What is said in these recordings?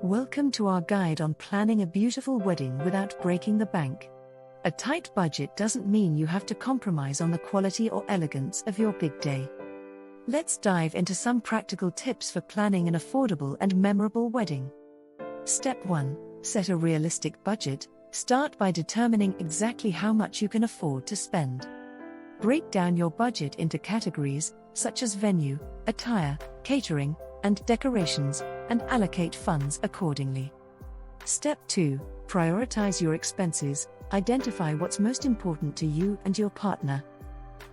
Welcome to our guide on planning a beautiful wedding without breaking the bank. A tight budget doesn't mean you have to compromise on the quality or elegance of your big day. Let's dive into some practical tips for planning an affordable and memorable wedding. Step 1. Set a realistic budget. Start by determining exactly how much you can afford to spend. Break down your budget into categories, such as venue, attire, catering, and decorations, and allocate funds accordingly. Step 2. Prioritize your expenses. Identify what's most important to you and your partner.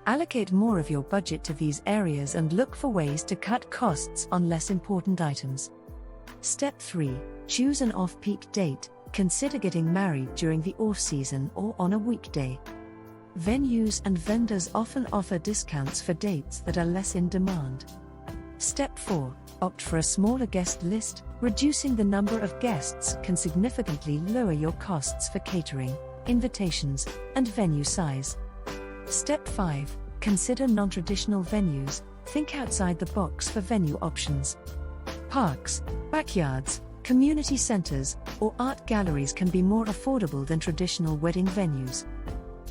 Allocate more of your budget to these areas and look for ways to cut costs on less important items. Step 3. Choose an off-peak date. Consider getting married during the off-season or on a weekday. Venues and vendors often offer discounts for dates that are less in demand. Step 4. Opt for a smaller guest list. Reducing the number of guests can significantly lower your costs for catering, invitations, and venue size. Step 5. Consider non-traditional venues. Think outside the box for venue options. Parks, backyards, community centers, or art galleries can be more affordable than traditional wedding venues.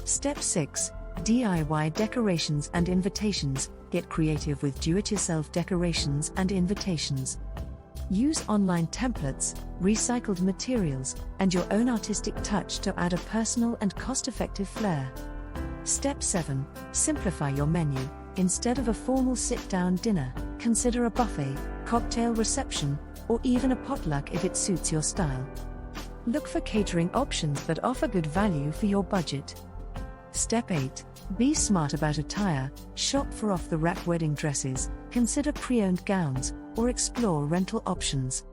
Step 6. DIY decorations and invitations. Get creative with do-it-yourself decorations and invitations. Use online templates, recycled materials, and your own artistic touch to add a personal and cost-effective flair. Step 7. Simplify your menu. Instead of a formal sit-down dinner, consider a buffet, cocktail reception, or even a potluck if it suits your style. Look for catering options that offer good value for your budget. Step 8. Be smart about attire. Shop for off-the-rack wedding dresses, consider pre-owned gowns, or explore rental options.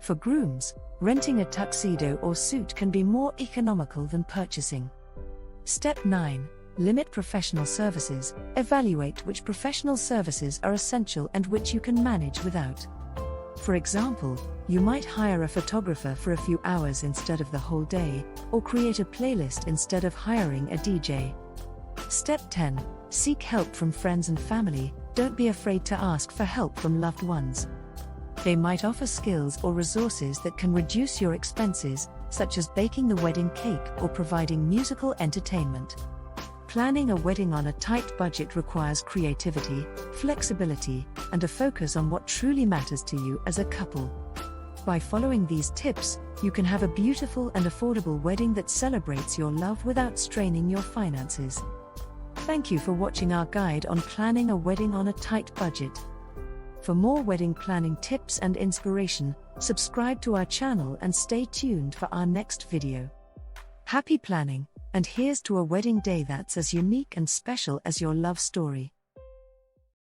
For grooms, renting a tuxedo or suit can be more economical than purchasing. Step 9. Limit professional services. Evaluate which professional services are essential and which you can manage without. For example, you might hire a photographer for a few hours instead of the whole day, or create a playlist instead of hiring a DJ. Step 10. Seek help from friends and family. Don't be afraid to ask for help from loved ones. They might offer skills or resources that can reduce your expenses, such as baking the wedding cake or providing musical entertainment. Planning a wedding on a tight budget requires creativity, flexibility, and a focus on what truly matters to you as a couple. By following these tips, you can have a beautiful and affordable wedding that celebrates your love without straining your finances. Thank you for watching our guide on planning a wedding on a tight budget. For more wedding planning tips and inspiration, subscribe to our channel and stay tuned for our next video. Happy planning, and here's to a wedding day that's as unique and special as your love story.